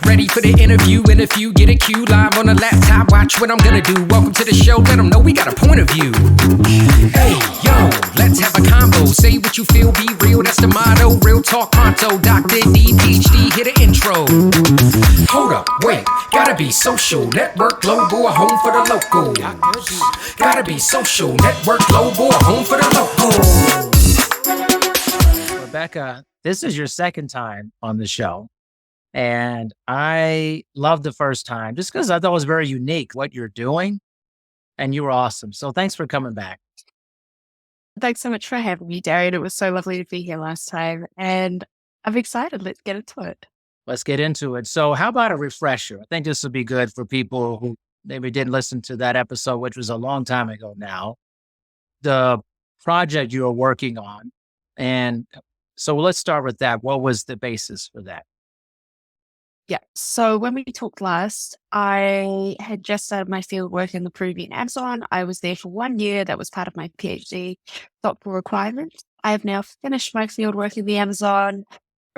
Ready for the interview, in a few, get a cue. Live on the laptop, watch what I'm gonna do. Welcome to the show, let them know we got a point of view. Hey, yo, let's have a combo. Say what you feel, be real, that's the motto. Real talk pronto, Dr. D, PhD, hit an intro. Hold up, wait, gotta be social. Network global, a home for the local. Gotta be social, network global, a home for the local. Rebekah, this is your second time on the show. And I loved the first time just because I thought it was very unique what you're doing. And you were awesome. So thanks for coming back. Thanks so much for having me, Darian. It was so lovely to be here last time. And I'm excited. Let's get into it. Let's get into it. So how about a refresher? I think this would be good for people who maybe didn't listen to that episode, which was a long time ago now. The project you were working on. And so let's start with that. What was the basis for that? Yeah. So when we talked last, I had just started my field work in the Peruvian Amazon. I was there for 1 year. That was part of my PhD doctoral requirement. I have now finished my field work in the Amazon,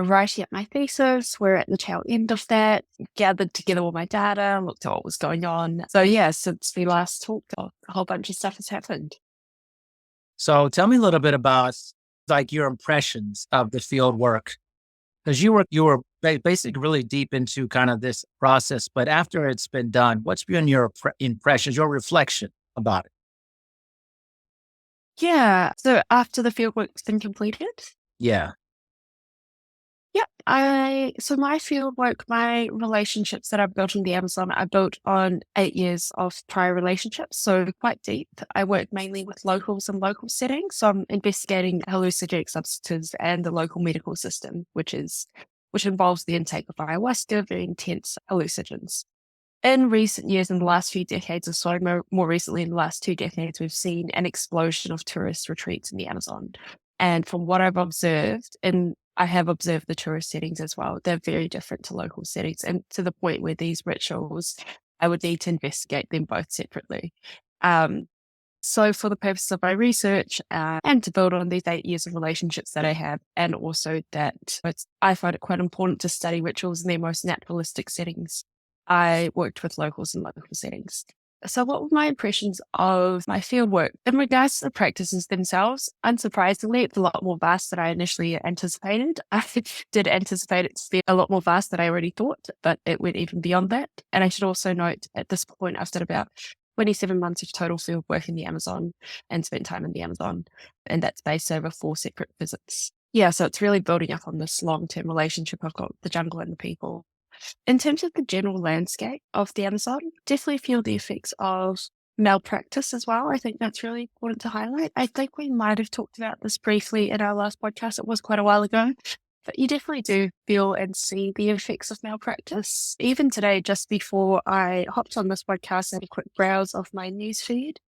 writing up my thesis. We're at the tail end of that. Gathered together all my data, looked at what was going on. So yeah, since we last talked, a whole bunch of stuff has happened. So tell me a little bit about like your impressions of the field work, because you were basically really deep into kind of this process. But after it's been done, what's been your impressions, your reflection about it? Yeah. So after the field work's been completed, Yeah. yeah, so my field work, my relationships that I've built in the Amazon, I built on 8 years of prior relationships, so quite deep. I work mainly with locals and local settings, so I'm investigating hallucinogenic substances and the local medical system, which involves the intake of ayahuasca, very intense hallucinogens. In recent years, in the last few decades or so, more recently in the last 2 decades, we've seen an explosion of tourist retreats in the Amazon. And from what I've observed, and I have observed the tourist settings as well, they're very different to local settings, and to the point where these rituals, I would need to investigate them both separately. So for the purpose of my research and to build on these 8 years of relationships that I have, and also that I find it quite important to study rituals in their most naturalistic settings, I worked with locals in local settings. So what were my impressions of my field work? In regards to the practices themselves, unsurprisingly, it's a lot more vast than I initially anticipated. I did anticipate it to be a lot more vast than I already thought, but it went even beyond that. And I should also note, at this point, I've done about 27 months of total field work in the Amazon and spent time in the Amazon. And that's based over 4 separate visits. Yeah, so it's really building up on this long-term relationship I've got with the jungle and the people. In terms of the general landscape of the Amazon, definitely feel the effects of malpractice as well. I think that's really important to highlight. I think we might have talked about this briefly in our last podcast. It was quite a while ago, but you definitely do feel and see the effects of malpractice. Even today, just before I hopped on this podcast, I had a quick browse of my news feed,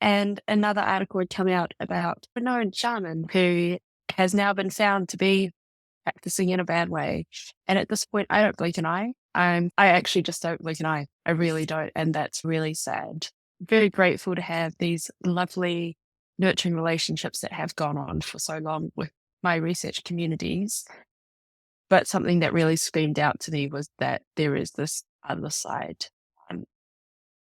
and another article had come out about a known shaman who has now been found to be practicing in a bad way. And at this point, I don't blink an eye. I actually just don't blink an eye. I really don't. And that's really sad. Very grateful to have these lovely, nurturing relationships that have gone on for so long with my research communities. But something that really screamed out to me was that there is this other side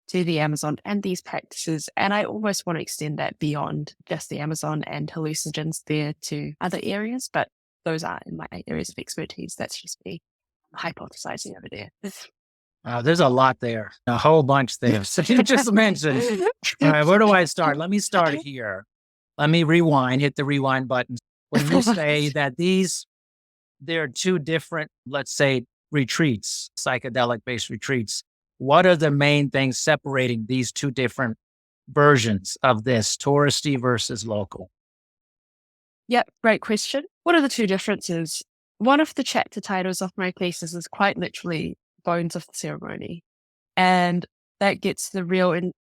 to the Amazon and these practices. And I almost want to extend that beyond just the Amazon and hallucinogens there to other areas. But those aren't in my areas of expertise. That's just me hypothesizing over there. There's a lot there, a whole bunch there. So you just mentioned, all right, where do I start? Let me start here. Let me rewind, hit the rewind button. When you say that there are 2 different, let's say, retreats, psychedelic-based retreats, what are the main things separating these 2 different versions of this, touristy versus local? Yep, great question. What are the 2 differences? One of the chapter titles of my thesis is quite literally Bones of the Ceremony. And that gets the real,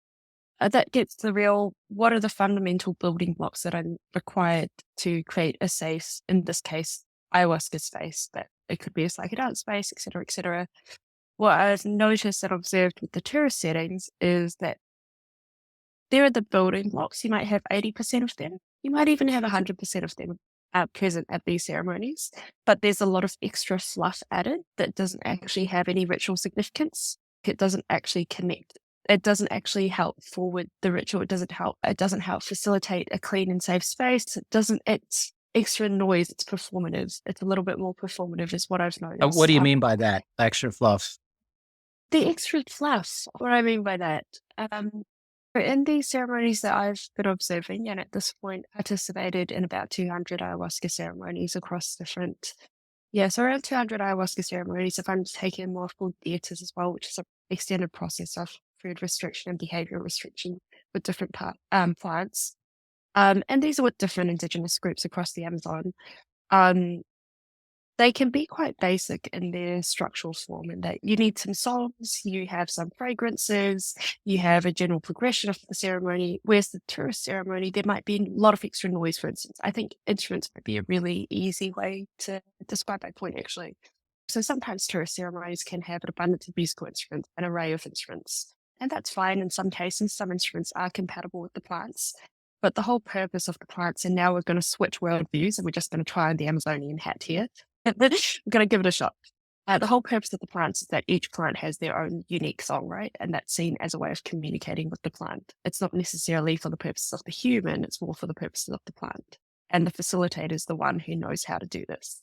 what are the fundamental building blocks that are required to create a safe, in this case, ayahuasca space, but it could be a psychedelic space, et cetera, et cetera. What I've noticed and observed with the tourist settings is that there are the building blocks. You might have 80% of them. You might even have 100% of them. present at these ceremonies, but there's a lot of extra fluff added that doesn't actually have any ritual significance. It doesn't actually connect. It doesn't actually help forward the ritual. It doesn't help. It doesn't help facilitate a clean and safe space. It doesn't. It's extra noise. It's performative. It's a little bit more performative, is what I've noticed. What do you mean by that? Extra fluff? The extra fluff. What I mean by that. In these ceremonies that I've been observing, and at this point participated in about 200 ayahuasca ceremonies across different, so around 200 ayahuasca ceremonies if I'm taking multiple dietas as well, which is an extended process of food restriction and behavior restriction with different plants. And these are with different indigenous groups across the Amazon. Um, they can be quite basic in their structural form, in that you need some songs, you have some fragrances, you have a general progression of the ceremony. Whereas the tourist ceremony, there might be a lot of extra noise, for instance. I think instruments might be a really easy way to describe that point, actually. So sometimes tourist ceremonies can have an abundance of musical instruments, an array of instruments. And that's fine in some cases. Some instruments are compatible with the plants. But the whole purpose of the plants, and now we're going to switch worldviews and we're just going to try on the Amazonian hat here. I'm going to give it a shot. The whole purpose of the plants is that each plant has their own unique song, right? And that's seen as a way of communicating with the plant. It's not necessarily for the purposes of the human, it's more for the purposes of the plant. And the facilitator is the one who knows how to do this.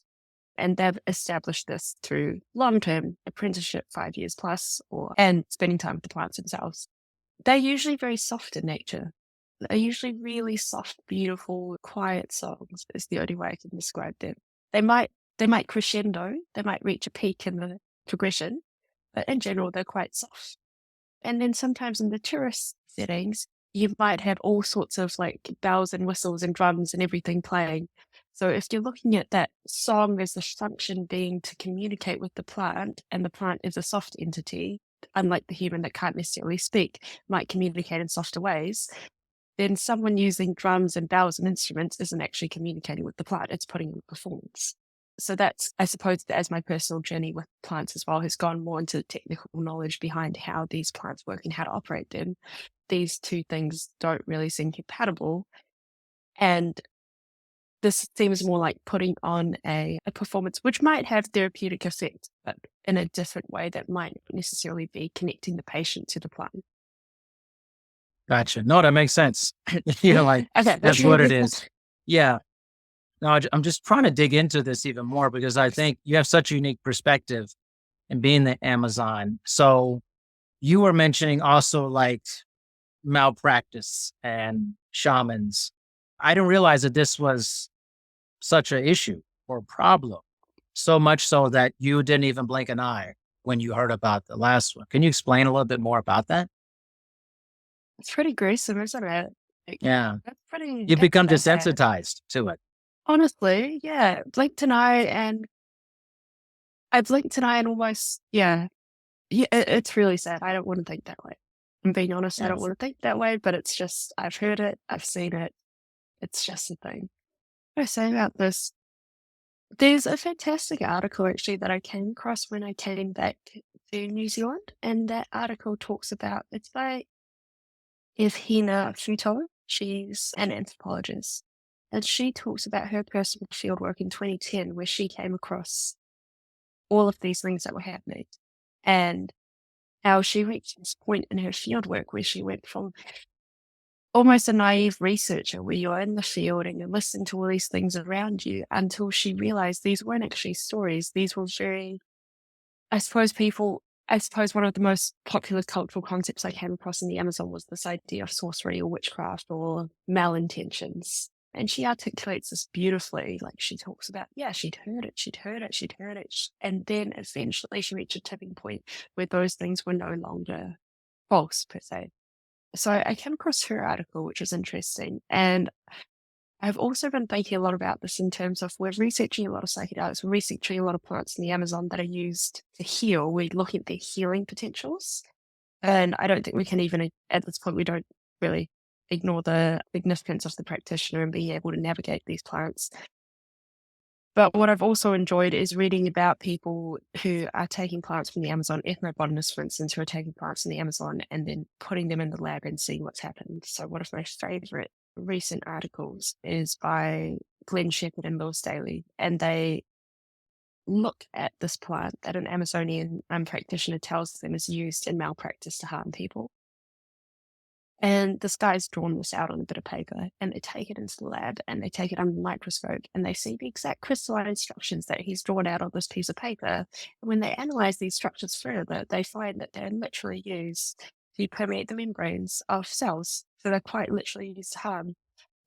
And they've established this through long-term apprenticeship, 5 years plus, and spending time with the plants themselves. They're usually very soft in nature. They're usually really soft, beautiful, quiet songs is the only way I can describe them. They might crescendo, they might reach a peak in the progression, but in general, they're quite soft. And then sometimes in the tourist settings, you might have all sorts of like bells and whistles and drums and everything playing. So if you're looking at that song as the function being to communicate with the plant, and the plant is a soft entity, unlike the human that can't necessarily speak, might communicate in softer ways, then someone using drums and bells and instruments isn't actually communicating with the plant, it's putting in a performance. So that's, I suppose, as my personal journey with plants as well has gone more into the technical knowledge behind how these plants work and how to operate them. These two things don't really seem compatible. And this seems more like putting on a performance, which might have therapeutic effect, but in a different way that might not necessarily be connecting the patient to the plant. Gotcha. No, that makes sense. Like Okay, that's what it is. Yeah. No, I'm just trying to dig into this even more because I think you have such a unique perspective in being the Amazon. So you were mentioning also like malpractice and shamans. I didn't realize that this was such an issue or problem, so much so that you didn't even blink an eye when you heard about the last one. Can you explain a little bit more about that? It's pretty gruesome, isn't it? Yeah. That's pretty. You become that's bad. desensitized to it. Honestly, yeah. Blinked an eye and I blinked an eye and almost, it's really sad. I don't want to think that way. I'm being honest, I don't Yes. want to think that way, but it's just, I've heard it, I've seen it. It's just a thing. What I say about this, there's a fantastic article actually that I came across when I came back to New Zealand. And that article talks about, it's by Evhina Futo. She's an anthropologist. And she talks about her personal fieldwork in 2010, where she came across all of these things that were happening, and how she reached this point in her fieldwork where she went from almost a naive researcher, where you're in the field and you're listening to all these things around you, until she realized these weren't actually stories. These were very, I suppose one of the most popular cultural concepts I came across in the Amazon was this idea of sorcery or witchcraft or malintentions. And she articulates this beautifully. Like she talks about, she'd heard it. And then eventually she reached a tipping point where those things were no longer false per se. So I came across her article, which was interesting. And I've also been thinking a lot about this in terms of we're researching a lot of psychedelics, we're researching a lot of plants in the Amazon that are used to heal. We're looking at their healing potentials. And I don't think we can even, at this point, we don't really ignore the significance of the practitioner and being able to navigate these plants. But what I've also enjoyed is reading about people who are taking plants from the Amazon, ethnobotanists, for instance, who are taking plants in the Amazon and then putting them in the lab and seeing what's happened. So one of my favorite recent articles is by Glenn Shepherd and Lewis Daly, and they look at this plant that an Amazonian practitioner tells them is used in malpractice to harm people. And this guy's drawn this out on a bit of paper, and they take it into the lab and they take it under the microscope and they see the exact crystalline instructions that he's drawn out on this piece of paper. And when they analyze these structures further, they find that they're literally used to permeate the membranes of cells. So they're quite literally used to harm.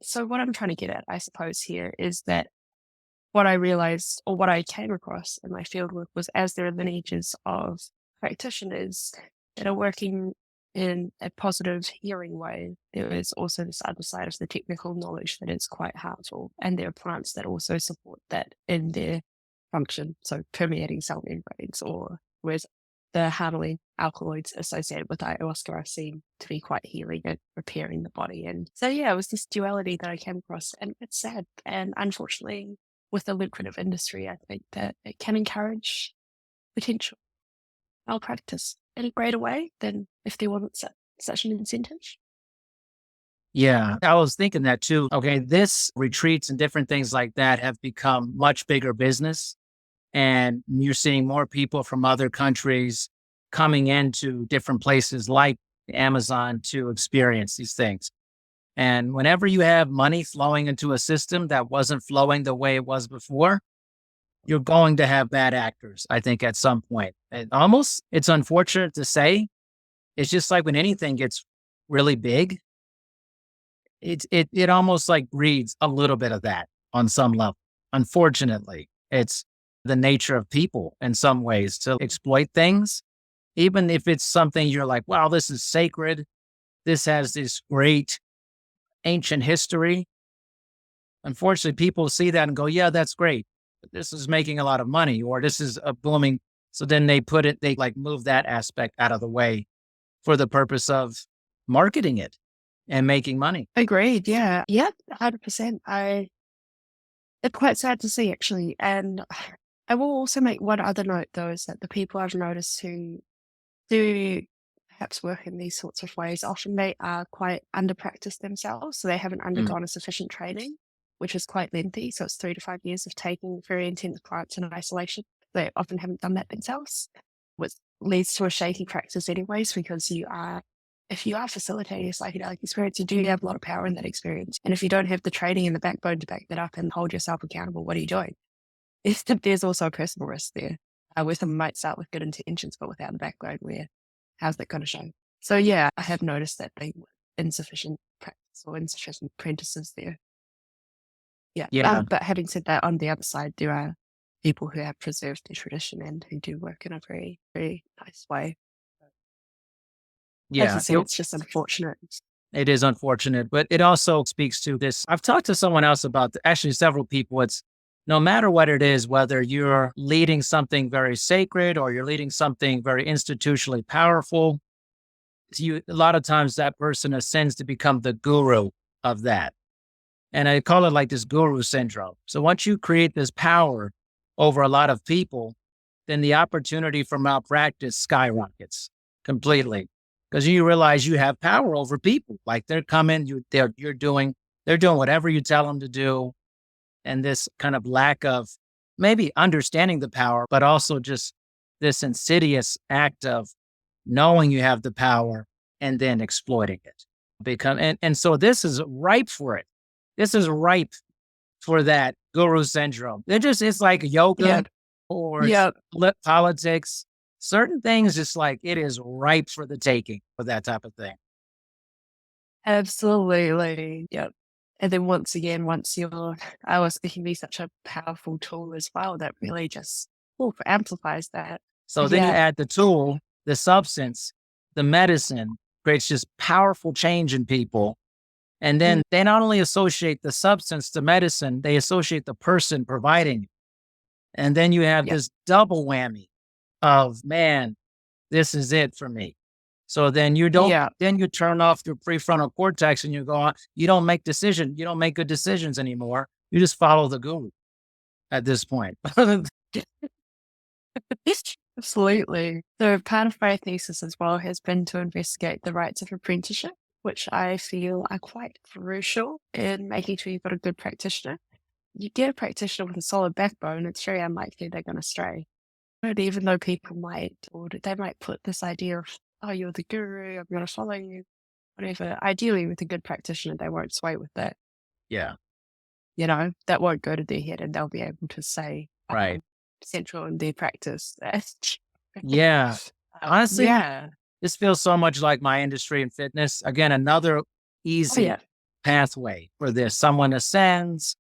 So what I'm trying to get at, I suppose, here is that what I realized or what I came across in my fieldwork was as there are lineages of practitioners that are working in a positive healing way, there is also this other side of the technical knowledge that is quite harmful. And there are plants that also support that in their function. So permeating cell membranes, or whereas the harmful alkaloids associated with ayahuasca are seen to be quite healing and repairing the body. And so, yeah, it was this duality that I came across, and it's sad. And unfortunately, with the lucrative industry, I think that it can encourage potential malpractice in a greater way than if there wasn't such an incentive. Yeah, I was thinking that too. Okay, this retreats and different things like that have become much bigger business. And you're seeing more people from other countries coming into different places like the Amazon to experience these things. And whenever you have money flowing into a system that wasn't flowing the way it was before, you're going to have bad actors, I think, at some point. It's unfortunate to say, it's just like when anything gets really big, it almost like breeds a little bit of that on some level. Unfortunately, it's the nature of people in some ways to exploit things, even if it's something you're like, wow, this is sacred. This has this great ancient history. Unfortunately, people see that and go, yeah, that's great. This is making a lot of money, or this is a booming. So then they like move that aspect out of the way for the purpose of marketing it and making money. Agreed. Yeah. Yeah. 100%. It's quite sad to see, actually. And I will also make one other note, though, is that the people I've noticed who do perhaps work in these sorts of ways, often they are quite under-practiced themselves. So they haven't undergone a sufficient training, which is quite lengthy. So it's 3 to 5 years of taking very intense plants in isolation. They often haven't done that themselves, which leads to a shaky practice anyways, because if you are facilitating a psychedelic experience, you do have a lot of power in that experience. And if you don't have the training and the backbone to back that up and hold yourself accountable, what are you doing? There's also a personal risk there, where someone might start with good intentions, but without the backbone, how's that going to show? So yeah, I have noticed that they were insufficient practice or insufficient apprentices there. Yeah. But having said that, on the other side, there are people who have preserved their tradition and who do work in a very, very nice way. Yeah. As I said, it's just unfortunate. It is unfortunate, but it also speaks to this. I've talked to someone else about, actually several people. It's no matter what it is, whether you're leading something very sacred or you're leading something very institutionally powerful, a lot of times that person ascends to become the guru of that. And I call it like this guru syndrome. So once you create this power over a lot of people, then the opportunity for malpractice skyrockets completely, because you realize you have power over people. Like they're coming, they're doing whatever you tell them to do. And this kind of lack of maybe understanding the power, but also just this insidious act of knowing you have the power and then exploiting it. And so this is ripe for it. This is ripe for that guru syndrome. It's like yoga or politics. Certain things, just like it is ripe for the taking for that type of thing. Absolutely. Yep. And then once ayahuasca can be such a powerful tool as well that really just amplifies that. So then you add the tool, the substance, the medicine creates just powerful change in people. And then they not only associate the substance, the medicine, they associate the person providing it. And then you have this double whammy of, man, this is it for me. So then then you turn off your prefrontal cortex and you go on, you don't make good decisions anymore. You just follow the guru at this point. Absolutely. So part of my thesis as well has been to investigate the rights of apprenticeship, which I feel are quite crucial in making sure you've got a good practitioner. you get a practitioner with a solid backbone, it's very unlikely they're going to stray. But even though people might, or they might put this idea of, oh, you're the guru, I'm going to follow you, whatever. Ideally, with a good practitioner, they won't sway with that. Yeah. That won't go to their head, and they'll be able to say, Right. central in their practice. That, Yeah. Honestly, yeah. this feels so much like my industry in fitness. Again, another Oh, easy yeah. pathway for this. Someone ascends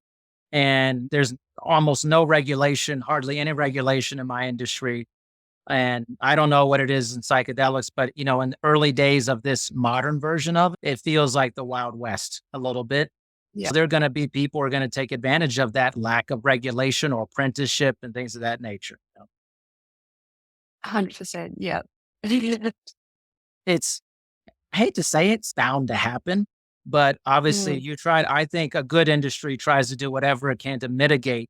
and there's almost no regulation, hardly any regulation in my industry. And I don't know what it is in psychedelics, but in the early days of this modern version of it, it feels like the Wild West a little bit. Yeah. So there are going to be people who are going to take advantage of that lack of regulation or apprenticeship and things of that nature. 100%. Yeah. It's, I hate to say it, it's bound to happen, but obviously I think a good industry tries to do whatever it can to mitigate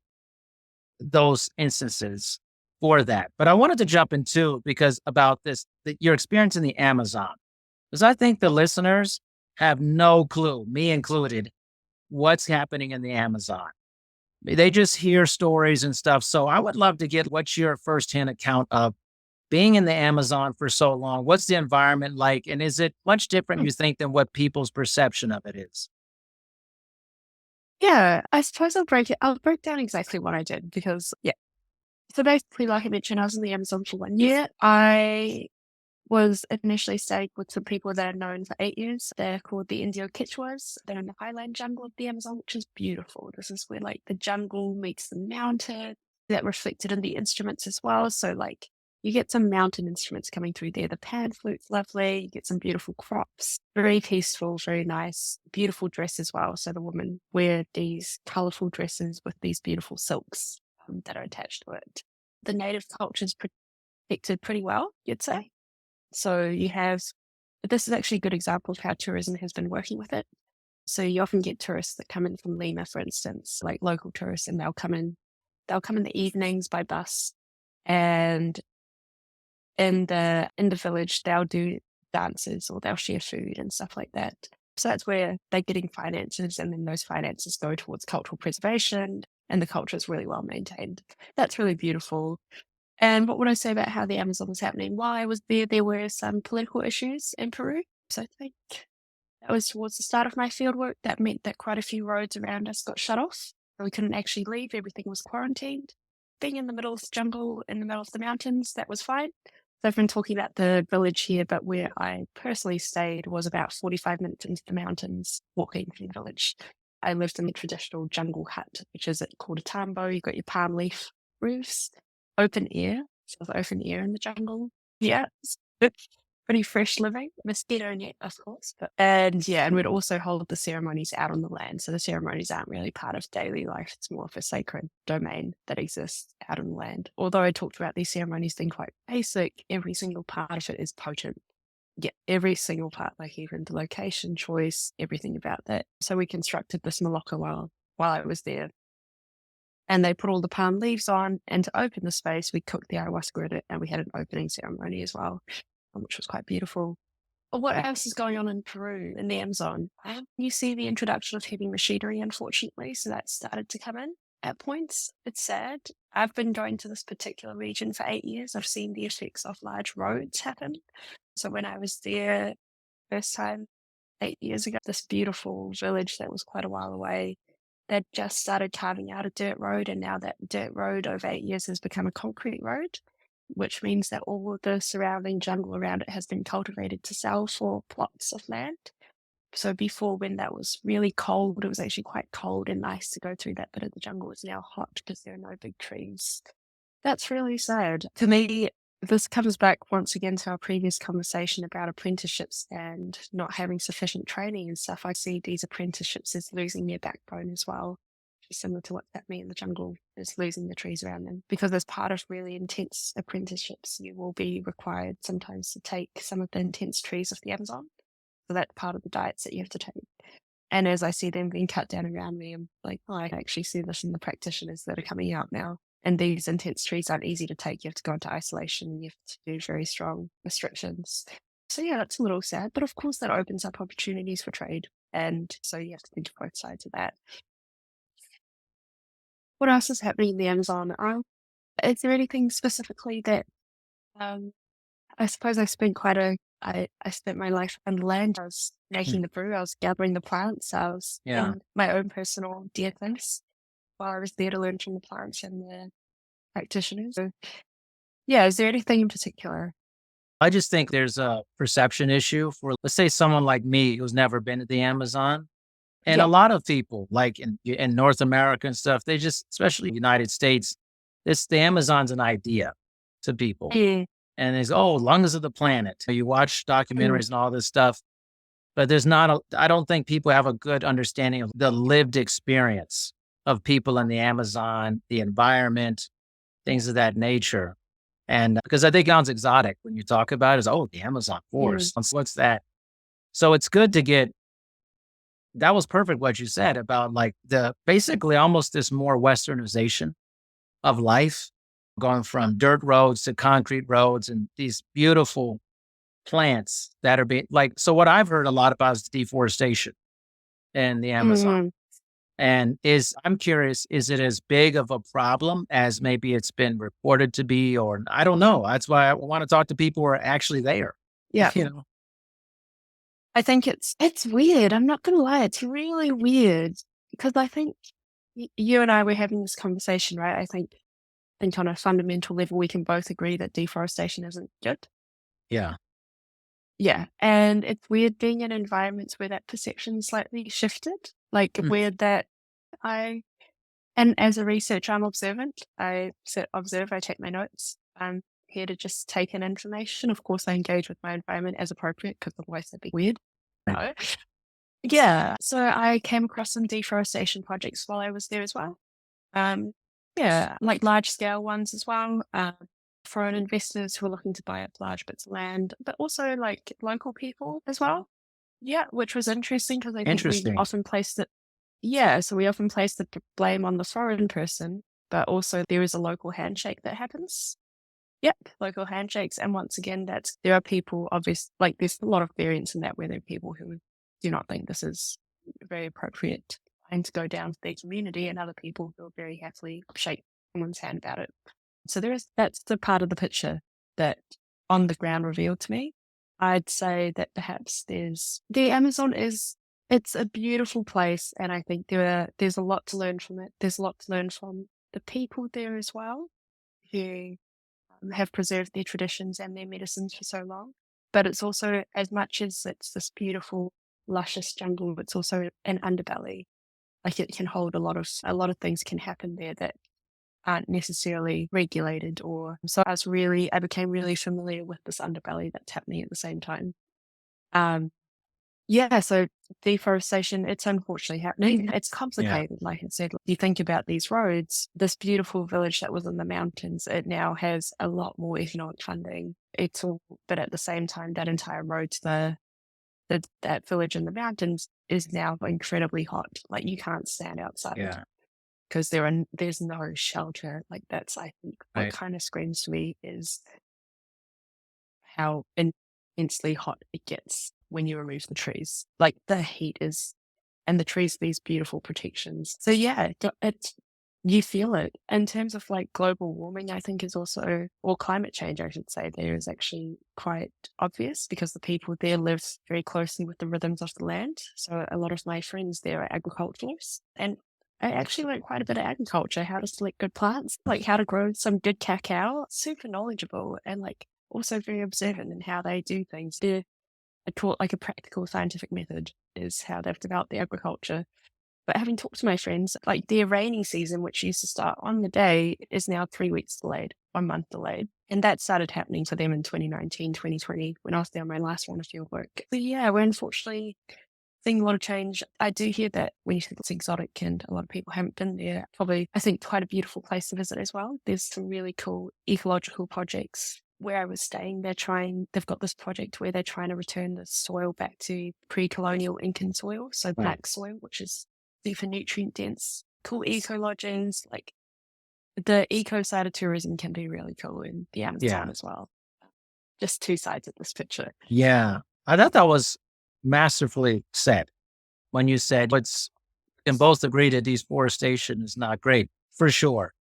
those instances for that. But I wanted to jump into because about this, your experience in the Amazon, because I think the listeners have no clue, me included, what's happening in the Amazon. They just hear stories and stuff. So I would love to get what's your firsthand account of being in the Amazon for so long. What's the environment like? And is it much different, you think, than what people's perception of it is? Yeah, I suppose I'll break down exactly what I did because, yeah. So basically, like I mentioned, I was in the Amazon for 1 year. I was initially staying with some people that I've known for 8 years. They're called the Indio Quechuas. They're in the highland jungle of the Amazon, which is beautiful. This is where like the jungle meets the mountain. That reflected in the instruments as well. So like you get some mountain instruments coming through there. The pan flute's lovely. You get some beautiful crops. Very peaceful, very nice. Beautiful dress as well. So the women wear these colorful dresses with these beautiful silks that are attached to it. The native culture is protected pretty well, you'd say. So this is actually a good example of how tourism has been working with it. So you often get tourists that come in from Lima, for instance, like local tourists, and they'll come in the evenings by bus, and in the village they'll do dances or they'll share food and stuff like that. So that's where they're getting finances, and then those finances go towards cultural preservation, and the culture is really well maintained. That's really beautiful. And what would I say about how the Amazon was happening? While I was there were some political issues in Peru. So I think that was towards the start of my fieldwork. That meant that quite a few roads around us got shut off. We couldn't actually leave. Everything was quarantined. Being in the middle of the jungle, in the middle of the mountains, that was fine. So I've been talking about the village here, but where I personally stayed was about 45 minutes into the mountains, walking from the village. I lived in the traditional jungle hut, which is called a tambo. You've got your palm leaf roofs, open air, so open air in the jungle. Yeah, it's pretty fresh living. Mosquito net, of course. And we'd also hold the ceremonies out on the land. So the ceremonies aren't really part of daily life. It's more of a sacred domain that exists out on the land. Although I talked about these ceremonies being quite basic, every single part of it is potent. Yeah, every single part, like even the location choice, everything about that. So we constructed this Moloko while I was there. And they put all the palm leaves on, and to open the space, we cooked the ayahuasca in it, and we had an opening ceremony as well, which was quite beautiful. But what else is going on in Peru, in the Amazon? You see the introduction of heavy machinery, unfortunately, so that started to come in at points. It's sad. I've been going to this particular region for 8 years. I've seen the effects of large roads happen. So when I was there first time 8 years ago, this beautiful village that was quite a while away, they'd just started carving out a dirt road, and now that dirt road over 8 years has become a concrete road, which means that all of the surrounding jungle around it has been cultivated to sell for plots of land. So before, when that was really cold, it was actually quite cold and nice to go through that bit of the jungle. It's now hot because there are no big trees. That's really sad. To me, this comes back once again to our previous conversation about apprenticeships and not having sufficient training and stuff. I see these apprenticeships as losing their backbone as well, similar to what's happening in the jungle, is losing the trees around them. Because as part of really intense apprenticeships, you will be required sometimes to take some of the intense trees of the Amazon. So that's part of the diets that you have to take. And as I see them being cut down around me, I'm like, oh, I can actually see this in the practitioners that are coming out now. And these intense trees aren't easy to take. You have to go into isolation. You have to do very strong restrictions. So yeah, that's a little sad. But of course, that opens up opportunities for trade. And so you have to think of both sides of that. What else is happening in the Amazon? Is there anything specifically that um, I suppose I spent my life on land. I was Mm. making the brew, I was gathering the plants, I was Yeah. in my own personal deer things while I was there to learn from the plants and the practitioners. So, yeah, is there anything in particular? I just think there's a perception issue for, let's say, someone like me who's never been to the Amazon. And a Yeah. lot of people, like in North America and stuff, they just, especially United States, the Amazon's an idea to people. Mm, And it's, oh, lungs of the planet. So you watch mm, documentaries and all this stuff, but there's not I don't think people have a good understanding of the lived experience of people in the Amazon, the environment, things of that nature. And because I think it sounds exotic when you talk about it, is, oh, the Amazon mm, forest. What's that? So it's good to get, that was perfect what you said about like the basically almost this more westernization of life, going from dirt roads to concrete roads and these beautiful plants that are being like, so what I've heard a lot about is deforestation in the Amazon. mm. And I'm curious, is it as big of a problem as maybe it's been reported to be? Or I don't know. That's why I want to talk to people who are actually there, Yeah. you know? I think it's weird. I'm not gonna lie, it's really weird because I think you and I were having this conversation, right? I think on a fundamental level, we can both agree that deforestation isn't good. Yeah. Yeah, and it's weird being in environments where that perception slightly shifted. Like Mm. weird that I and as a researcher, I'm observant. I sit, observe, I take my notes. I'm here to just take in information. Of course, I engage with my environment as appropriate because otherwise that'd be weird. Right. No. Yeah. So I came across some deforestation projects while I was there as well. Um, yeah, like large scale ones as well. Foreign investors who are looking to buy up large bits of land, but also like local people as well. Yeah, which was interesting because I think we Interesting. often place the yeah, so we often place the blame on the foreign person, but also there is a local handshake that happens. Yep, local handshakes, and once again, there are people obvious like there's a lot of variance in that where there are people who do not think this is very appropriate and to go down to their community, and other people who will very happily shake someone's hand about it. So that's the part of the picture that on the ground revealed to me. I'd say that perhaps the Amazon it's a beautiful place, and I think there's a lot to learn from it. There's a lot to learn from the people there as well, who have preserved their traditions and their medicines for so long. But it's also, as much as it's this beautiful, luscious jungle, it's also an underbelly. Like it can hold a lot of things can happen there that aren't necessarily regulated or so I became really familiar with this underbelly that's happening at the same time. Um yeah, so deforestation, it's unfortunately happening. It's Yeah. complicated, like I said. You think about these roads, this beautiful village that was in the mountains, it now has a lot more economic funding. But at the same time, that entire road to that village in the mountains is now incredibly hot. Like you can't stand outside Yeah. because there's no shelter. Like that's, I think, what Right. kind of screams to me is how intensely hot it gets when you remove the trees. Like the heat is, and the trees, these beautiful protections. So yeah, you feel it in terms of like global warming. I think is also, or climate change, I should say, there is actually quite obvious because the people there live very closely with the rhythms of the land. So a lot of my friends there are agriculturalists, and I actually learned quite a bit of agriculture, how to select good plants, like how to grow some good cacao. Super knowledgeable and like also very observant in how they do things. They're taught like a practical scientific method is how they've developed the agriculture. But having talked to my friends, like their rainy season, which used to start on the day, is now 3 weeks delayed, 1 month delayed. And that started happening for them in 2019, 2020, when I was there on my last round of field work. But yeah, we're unfortunately seeing a lot of change. I do hear that when you think it's exotic and a lot of people haven't been there, probably I think quite a beautiful place to visit as well. There's some really cool ecological projects. Where I was staying, they've got this project where they're trying to return the soil back to pre-colonial Incan soil, so Right. black soil, which is super nutrient dense. Cool eco lodges, like the eco side of tourism can be really cool in the Amazon Yeah. as well. Just two sides of this picture. Yeah. I thought that was masterfully said when you said, let's can both agree that deforestation is not great. for sure.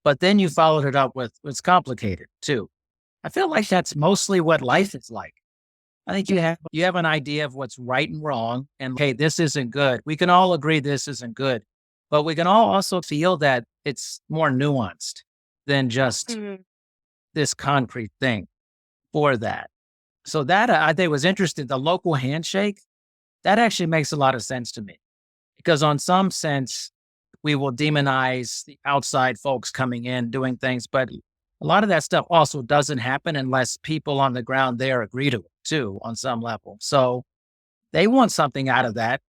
But then you followed it up with it's complicated too. I feel like that's mostly what life is like. I think you have an idea of what's right and wrong, and hey, this isn't good. We can all agree this isn't good, but we can all also feel that it's more nuanced than just Mm. this concrete thing for that. So that I think was interesting. The local handshake, that actually makes a lot of sense to me because on some sense, we will demonize the outside folks coming in doing things, but a lot of that stuff also doesn't happen unless people on the ground there agree to it too on some level. So they want something out of that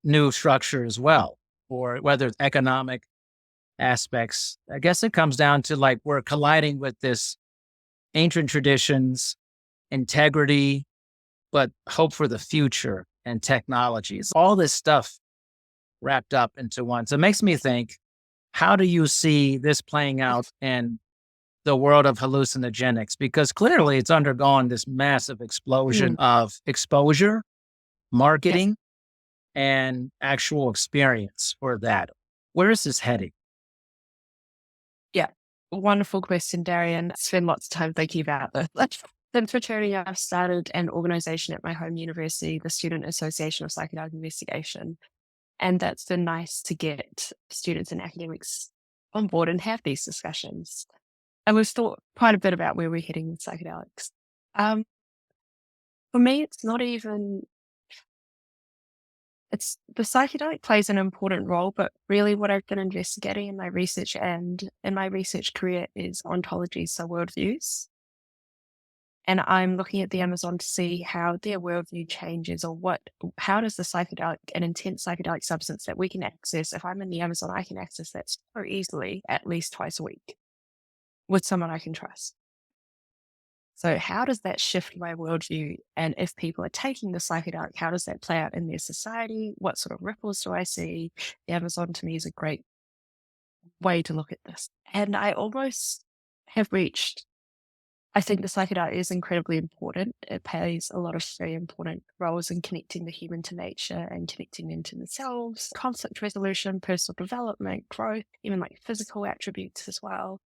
new structure as well, or whether it's economic aspects. I guess it comes down to like we're colliding with this ancient traditions, integrity, but hope for the future and technologies. All this stuff wrapped up into one. So it makes me think, how do you see this playing out in the world of hallucinogenics? Because clearly it's undergone this massive explosion of exposure, marketing, and actual experience for that. Where is this heading? Yeah. Wonderful question, Darian. I spend lots of time thinking about this. Since returning, I've started an organization at my home university, the Student Association of Psychedelic Investigation. And that's been nice to get students and academics on board and have these discussions. And we've thought quite a bit about where we're heading with psychedelics. For me, it's not even, it's the psychedelic plays an important role, but really what I've been investigating in my research and in my research career is ontologies, so worldviews. And I'm looking at the Amazon to see how their worldview changes or how does the psychedelic, an intense psychedelic substance that we can access, if I'm in the Amazon, I can access that so easily, at least twice a week with someone I can trust. So how does that shift my worldview? And if people are taking the psychedelic, how does that play out in their society? What sort of ripples do I see? The Amazon to me is a great way to look at this. And I almost have reached, I think the psychedelic is incredibly important. It plays a lot of very important roles in connecting the human to nature and connecting them to themselves, conflict resolution, personal development, growth, even like physical attributes as well.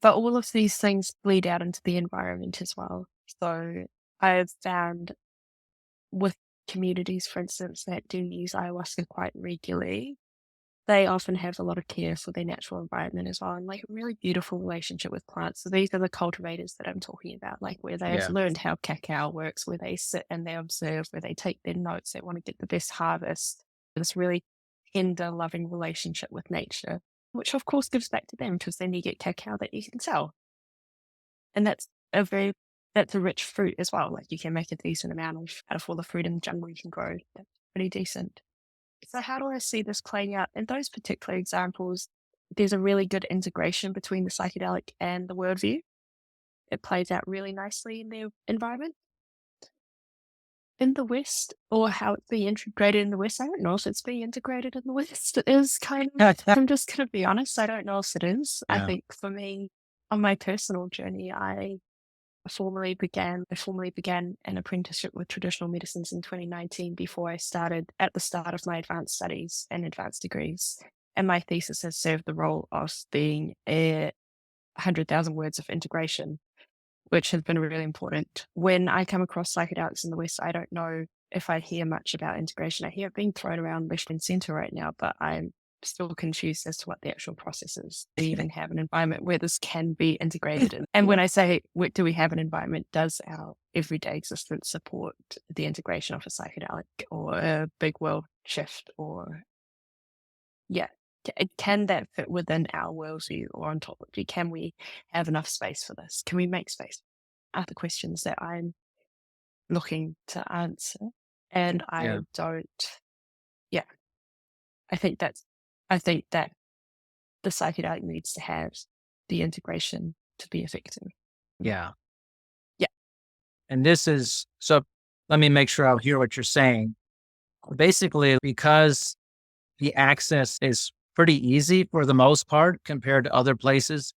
But all of these things bleed out into the environment as well. So I've found with communities, for instance, that do use ayahuasca quite regularly, they often have a lot of care for their natural environment as well, and like a really beautiful relationship with plants. So these are the cultivators that I'm talking about, like where they have learned how cacao works, where they sit and they observe, where they take their notes, they want to get the best harvest. This really tender, loving relationship with nature, which of course gives back to them because then you get cacao that you can sell. And that's a rich fruit as well. Like you can make a decent amount out of all the fruit in the jungle you can grow. That's pretty decent. So how do I see this playing out? In those particular examples, there's a really good integration between the psychedelic and the worldview. It plays out really nicely in their environment. In the West, or how it's being integrated in the West, I don't know if it's being integrated in the West. It is kind of, I'm just going to be honest, I don't know if it is. I think for me, on my personal journey, I formally began an apprenticeship with traditional medicines in 2019 before I started at the start of my advanced studies and advanced degrees. And my thesis has served the role of being 100,000 words of integration, which has been really important. When I come across psychedelics in the West, I don't know if I hear much about integration. I hear it being thrown around left and center right now, but I'm still confused as to what the actual process is. Do we even have an environment where this can be integrated in? And when I say, do we have an environment, does our everyday existence support the integration of a psychedelic or a big world shift? Or, can that fit within our worldview or ontology? Can we have enough space for this? Can we make space? Are the questions that I'm looking to answer. And I don't, I think that the psychedelic needs to have the integration to be effective. Yeah. Yeah. And this is, so let me make sure I hear what you're saying. Basically, because the access is pretty easy for the most part compared to other places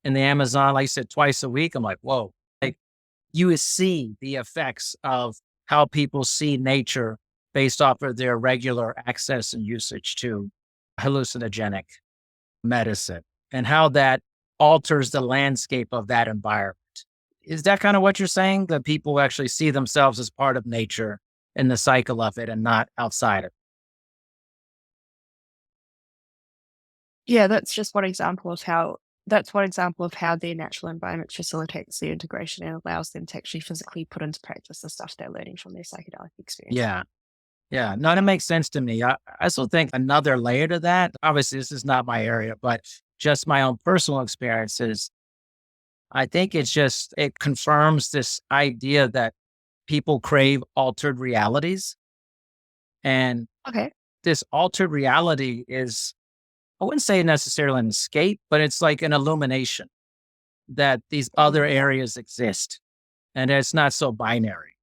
in the Amazon, like I said, twice a week, I'm like, whoa, like you see the effects of how people see nature based off of their regular access and usage too. hallucinogenic medicine and how that alters the landscape of that environment. Is that kind of what you're saying? That people actually see themselves as part of nature in the cycle of it and not outside of it? Yeah, that's one example of how their natural environment facilitates the integration and allows them to actually physically put into practice the stuff they're learning from their psychedelic experience. Yeah. Yeah. No, that makes sense to me. I also think another layer to that, obviously, this is not my area, but just my own personal experiences. I think it confirms this idea that people crave altered realities. And Okay. this altered reality is, I wouldn't say necessarily an escape, but it's like an illumination that these other areas exist and it's not so binary.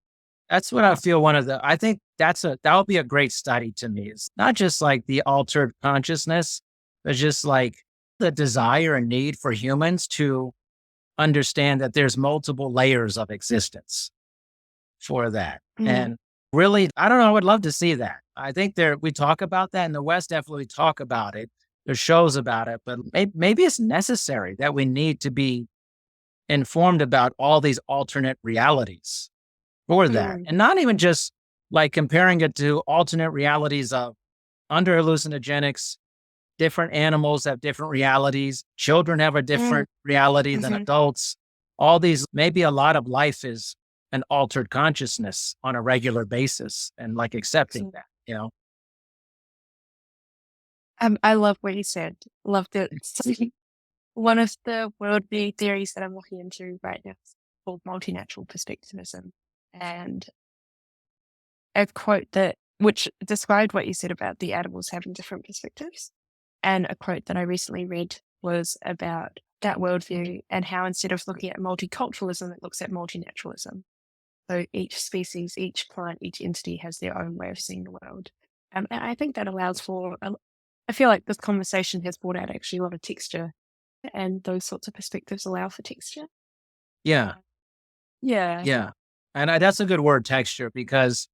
That's what I feel I think that would be a great study to me. It's not just like the altered consciousness, but just like the desire and need for humans to understand that there's multiple layers of existence for that. Mhm. And really, I don't know, I would love to see that. I think we talk about that in the West, definitely talk about it. There's shows about it, but maybe it's necessary that we need to be informed about all these alternate realities for that. And not even just like comparing it to alternate realities of under hallucinogenics, different animals have different realities. Children have a different reality than adults. All these, maybe a lot of life is an altered consciousness on a regular basis and like accepting that, you know? I love what you said. Loved it. One of the worldview theories that I'm looking into right now is called multinatural perspectivism. And a quote which described what you said about the animals having different perspectives. And a quote that I recently read was about that worldview and how instead of looking at multiculturalism, it looks at multinaturalism. So each species, each plant, each entity has their own way of seeing the world. And I think that allows I feel like this conversation has brought out actually a lot of texture, and those sorts of perspectives allow for texture. Yeah. Yeah. Yeah. And that's a good word, texture, because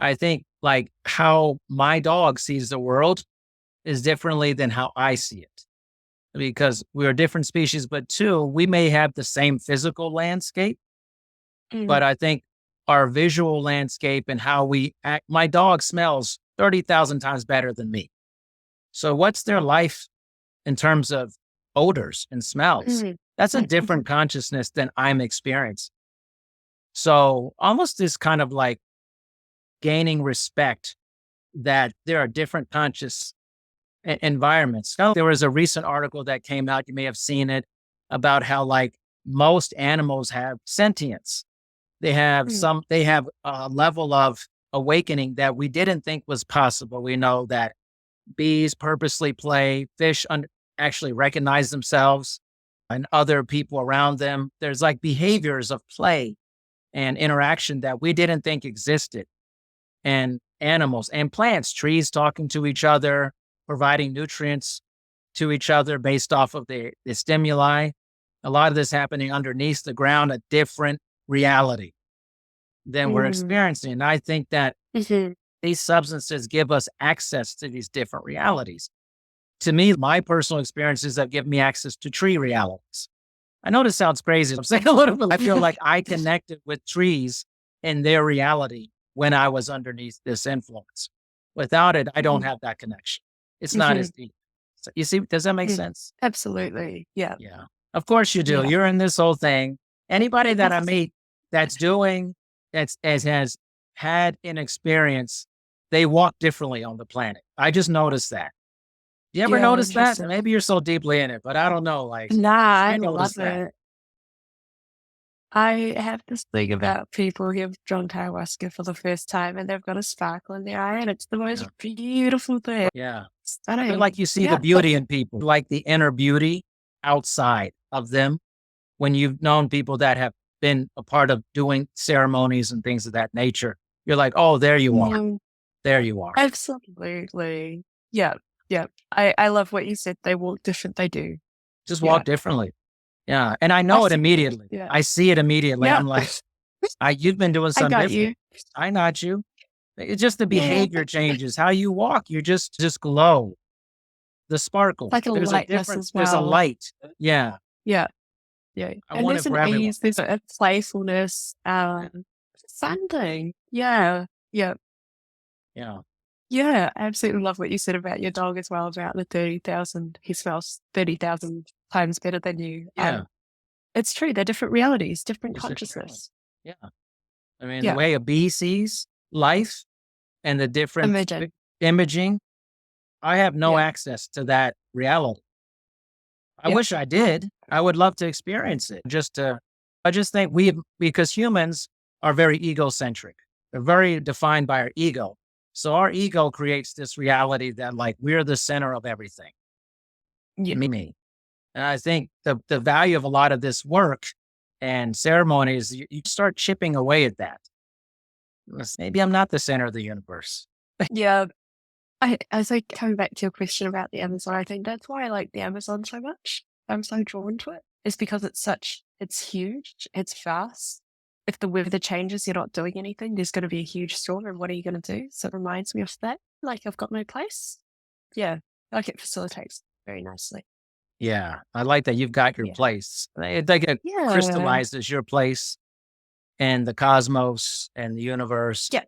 I think like how my dog sees the world is differently than how I see it because we are different species, but two, we may have the same physical landscape, but I think our visual landscape and how we act, my dog smells 30,000 times better than me. So what's their life in terms of odors and smells? That's a different consciousness than I'm experiencing. So almost this kind of like gaining respect that there are different conscious environments. There was a recent article that came out, you may have seen it, about how like most animals have sentience. They have a level of awakening that we didn't think was possible. We know that bees purposely play, fish actually recognize themselves and other people around them. There's like behaviors of play and interaction that we didn't think existed. And animals and plants, trees talking to each other, providing nutrients to each other based off of the stimuli. A lot of this happening underneath the ground, a different reality than we're experiencing. And I think that these substances give us access to these different realities. To me, my personal experiences have given me access to tree realities. I know this sounds crazy. I'm saying a little bit. I feel like I connected with trees in their reality when I was underneath this influence. Without it, I don't have that connection. It's not as deep. So, you see, does that make sense? Absolutely. Yeah. Yeah. Of course you do. Yeah. You're in this whole thing. Anybody that I meet has had an experience, they walk differently on the planet. I just noticed that. You ever notice that? Maybe you're so deeply in it, but I don't know. Like, Nah, I love noticed that. it. I have this thing about people who have drunk ayahuasca for the first time and they've got a sparkle in their eye, and it's the most beautiful thing. Yeah. I Stunning. feel like you see the beauty in people, like the inner beauty outside of them. When you've known people that have been a part of doing ceremonies and things of that nature, you're like, oh, there you are. There you are. Absolutely. Yeah. Yeah. I love what you said. They walk different. They do. Just walk differently. Yeah. And I know it immediately. Yeah. I see it immediately. Yeah. I'm like, you've been doing something different. You. I got you. It's just the behavior changes, how you walk. You just glow. the sparkle. Like a There's lightness as there's a well. light. Yeah. Yeah. Yeah. I And want it there's an for everyone. ease, there's a playfulness, fun thing. Yeah. Yeah. Yeah. Yeah. I absolutely love what you said about your dog as well, about the 30,000. He smells 30,000 times better than you. Yeah. It's true. They're different realities, different It's a different consciousness. Yeah. I mean, the Yeah. way a bee sees life and the different Imagine. imaging, I have no Yeah. access to that reality. I Yeah. wish I did. I would love to experience it. I just think because humans are very egocentric. They're very defined by our ego. So our ego creates this reality that like we're the center of everything. Yeah. Me. And I think the value of a lot of this work and ceremonies, you start chipping away at that. Maybe I'm not the center of the universe. Yeah. I was like coming back to your question about the Amazon, I think that's why I like the Amazon so much. I'm so drawn to it. It's because it's huge, it's vast. If the weather changes, you're not doing anything, there's going to be a huge storm, and what are you going to do? So it reminds me of that. Like I've got no place. Yeah. Like it facilitates very nicely. Yeah. I like that you've got your Yeah. place. It Yeah. crystallizes your place and the cosmos and the universe. Yeah.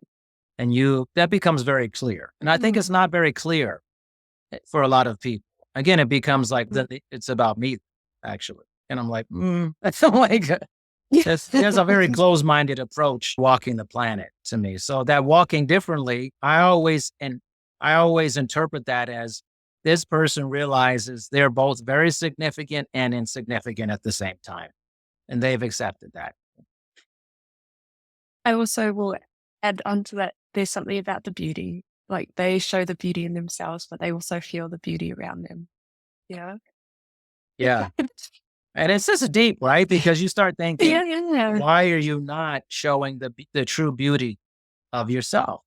And that becomes very clear. And I think it's not very clear for a lot of people. Again, it becomes like it's about me, actually. And I'm like, that's like, there's a very close-minded approach walking the planet to me. So that walking differently, I always interpret that as this person realizes they're both very significant and insignificant at the same time. And they've accepted that. I also will add on to that, there's something about the beauty. Like they show the beauty in themselves, but they also feel the beauty around them. Yeah. Yeah. And it's just deep, right? Because you start thinking, Yeah. why are you not showing the true beauty of yourself?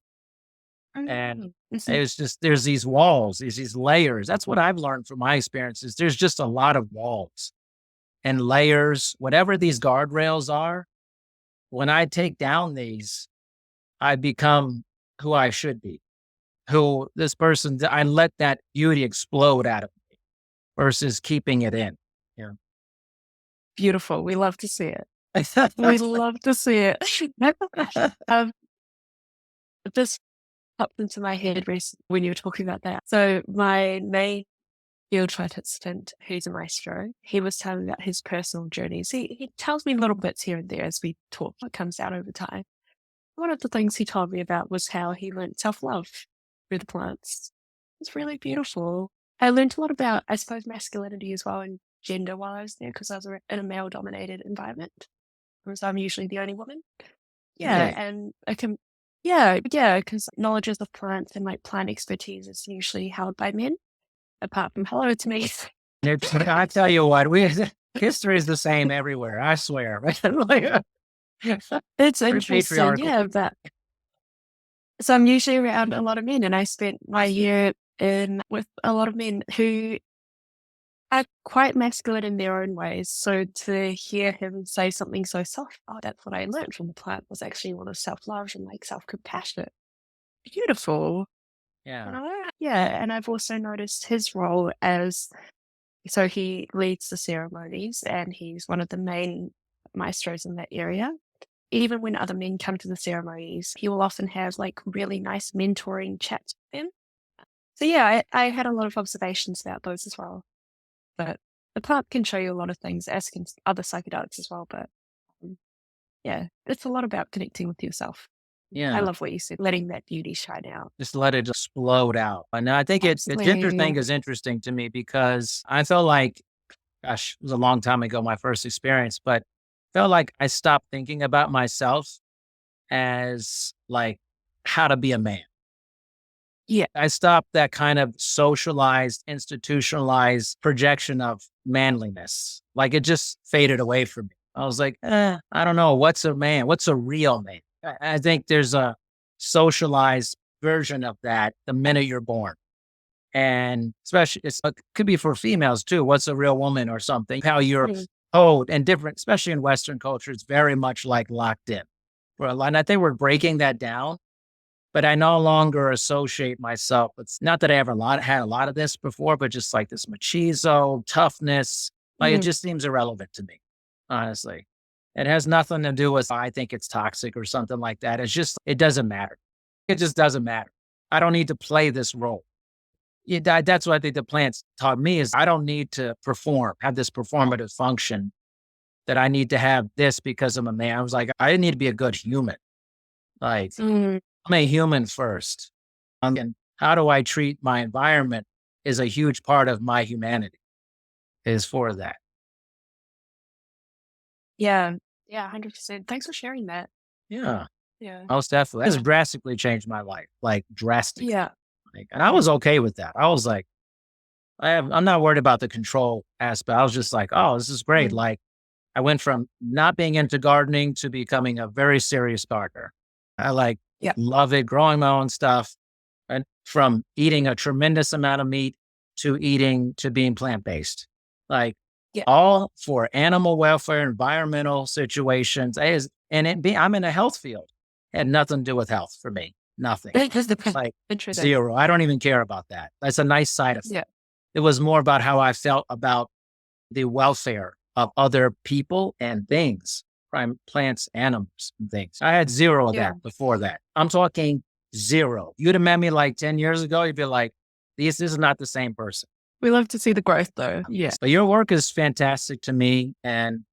And it's just, there's these walls, there's these layers. That's what I've learned from my experiences. There's just a lot of walls and layers, whatever these guardrails are. When I take down these, I become who I should be, who this person, I let that beauty explode out of me versus keeping it in. Yeah. Beautiful. We love to see it. We love to see it. This popped into my head recently when you were talking about that. So my main field participant, who's a maestro, he was telling me about his personal journeys. He tells me little bits here and there as we talk. It comes out over time. One of the things he told me about was how he learned self-love through the plants. It's really beautiful. I learned a lot about, I suppose, masculinity as well and gender while I was there because I was in a male-dominated environment. Whereas I'm usually the only woman. Yeah, Okay. and I can, yeah, because knowledge of the plants and like plant expertise is usually held by men, apart from hello to me. I tell you what, history is the same everywhere. I swear. Like, It's pretty interesting, patriarchal. yeah. But so I'm usually around a lot of men, and I spent my year with a lot of men who are quite masculine in their own ways. So to hear him say something so soft, oh, that's what I learned from the plant, was actually a lot of self-love and like self-compassion. Beautiful. Yeah. Yeah, and I've also noticed his role as, so he leads the ceremonies and he's one of the main maestros in that area. Even when other men come to the ceremonies, he will often have like really nice mentoring chats with them. So yeah, I had a lot of observations about those as well. But the plant can show you a lot of things, as can other psychedelics as well. But yeah, it's a lot about connecting with yourself. Yeah. I love what you said, letting that beauty shine out. Just let it explode out. And I think the gender thing is interesting to me because I felt like, gosh, it was a long time ago, my first experience, but felt like I stopped thinking about myself as like how to be a man. Yeah. I stopped that kind of socialized, institutionalized projection of manliness. Like it just faded away from me. I was like, I don't know. What's a man? What's a real man? I think there's a socialized version of that the minute you're born. And especially, it could be for females too. What's a real woman or something? How you're told and different, especially in Western culture, it's very much like locked in. For a lot, and I think we're breaking that down. but I no longer associate myself. It's not that I ever had a lot of this before, but just like this machismo, toughness, like it Mm. just seems irrelevant to me, honestly. It has nothing to do with I think it's toxic or something like that. It's just, it doesn't matter. It just doesn't matter. I don't need to play this role. That's what I think the plants taught me is I don't need to perform, have this performative function that I need to have this because I'm a man. I was like, I need to be a good human. Like, Mm. I'm a human first. And how do I treat my environment is a huge part of my humanity, is for that. Yeah. Yeah, 100%. Thanks for sharing that. Yeah, Yeah. most definitely. This has drastically changed my life, like drastically. Yeah. Like, and I was okay with that. I was like, I'm not worried about the control aspect. I was just like, oh, this is great. Mm. Like, I went from not being into gardening to becoming a very serious gardener. I like Yeah. love it, growing my own stuff, and from eating a tremendous amount of meat to being plant based, like Yeah. all for animal welfare, environmental situations. I'm in a health field. Had nothing to do with health for me. Nothing. Like Interesting. zero. I don't even care about that. That's a nice side effect. Yeah. It was more about how I felt about the welfare of other people and things, plants, animals, and things. I had zero of Yeah. that before that. I'm talking zero. You'd have met me like 10 years ago, you'd be like, this is not the same person. We love to see the growth though. Yeah. But your work is fantastic to me. And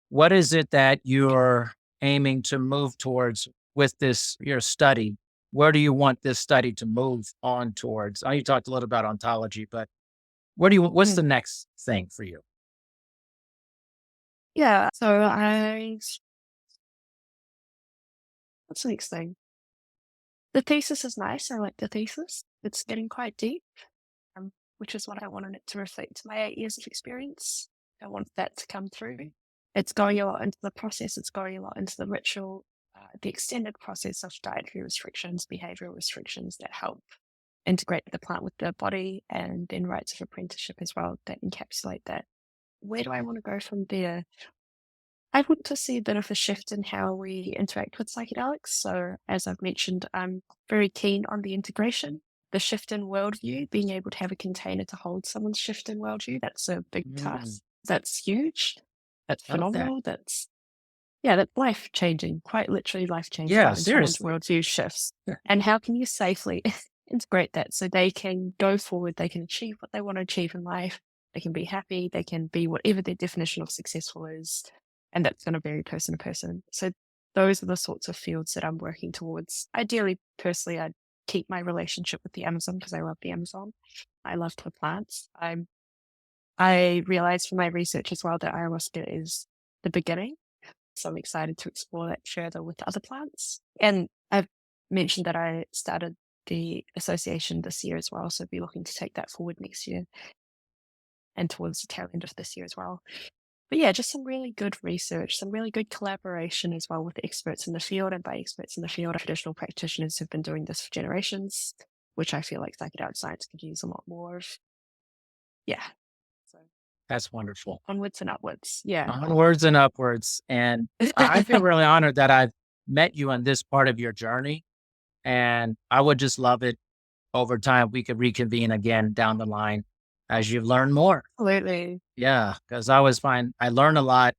what is it that you're aiming to move towards with your study? Where do you want this study to move on towards? You talked a little about ontology, but what's the next thing for you? Yeah. So what's the next thing? The thesis is nice. I like the thesis. It's getting quite deep, which is what I wanted it to reflect my 8 years of experience. I want that to come through. It's going a lot into the process. It's going a lot into the ritual, the extended process of dietary restrictions, behavioral restrictions that help integrate the plant with the body, and then rites of apprenticeship as well that encapsulate that. Where do I want to go from there? I want to see a bit of a shift in how we interact with psychedelics. So, as I've mentioned, I'm very keen on the integration, the shift in worldview, being able to have a container to hold someone's shift in worldview. That's a big task. That's huge. That's I love that. phenomenal. That's life changing, quite literally life changing. Yeah, when someone's seriously. worldview shifts. Yeah. And how can you safely integrate that so they can go forward, they can achieve what they want to achieve in life, they can be happy, they can be whatever their definition of successful is. And that's going to vary person to person. So those are the sorts of fields that I'm working towards. Ideally, personally, I'd keep my relationship with the Amazon because I love the Amazon. I love the plants. I realized from my research as well that ayahuasca is the beginning. So I'm excited to explore that further with other plants. And I've mentioned that I started the association this year as well. So I'll be looking to take that forward next year and towards the tail end of this year as well. But yeah, just some really good research, some really good collaboration as well with the experts in the field. And by experts in the field, traditional practitioners who've been doing this for generations, which I feel like psychedelic science could use a lot more of. Yeah. So That's wonderful. onwards and upwards. Yeah. Onwards and upwards. And I feel really honored that I've met you on this part of your journey. And I would just love it over time. We could reconvene again down the line as you learn more. Absolutely. Yeah. Because I always find I learn a lot.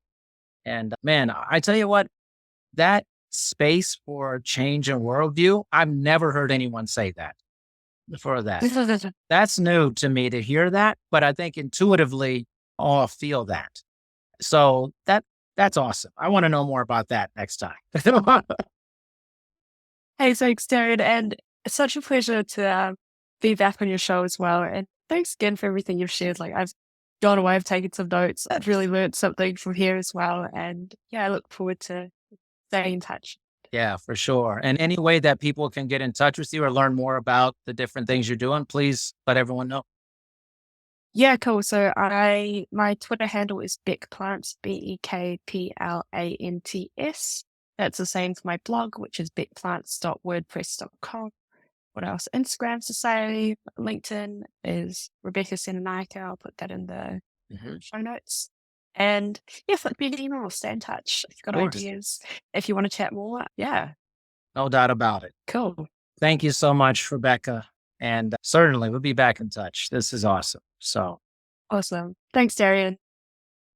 And man, I tell you what, that space for change in worldview, I've never heard anyone say that before that. That's new to me to hear that, but I think intuitively, I feel that. So that's awesome. I want to know more about that next time. Hey, thanks, Darren. And it's such a pleasure to be back on your show as well. And thanks again for everything you've shared. Like, I've gone away, I've taken some notes. I've really learned something from here as well. And yeah, I look forward to staying in touch. Yeah, for sure. And any way that people can get in touch with you or learn more about the different things you're doing, please let everyone know. Yeah, cool. So my Twitter handle is Bekplants, BEKPLANTS. That's the same for my blog, which is bekplants.wordpress.com. What else? Instagram Society, LinkedIn is Rebekah Senanayake. I'll put that in the show notes. And yeah, flip me an email, stay in touch. If you've got ideas, if you want to chat more, yeah. No doubt about it. Cool. Thank you so much, Rebekah. And certainly we'll be back in touch. This is awesome. So Awesome. Thanks, Darian.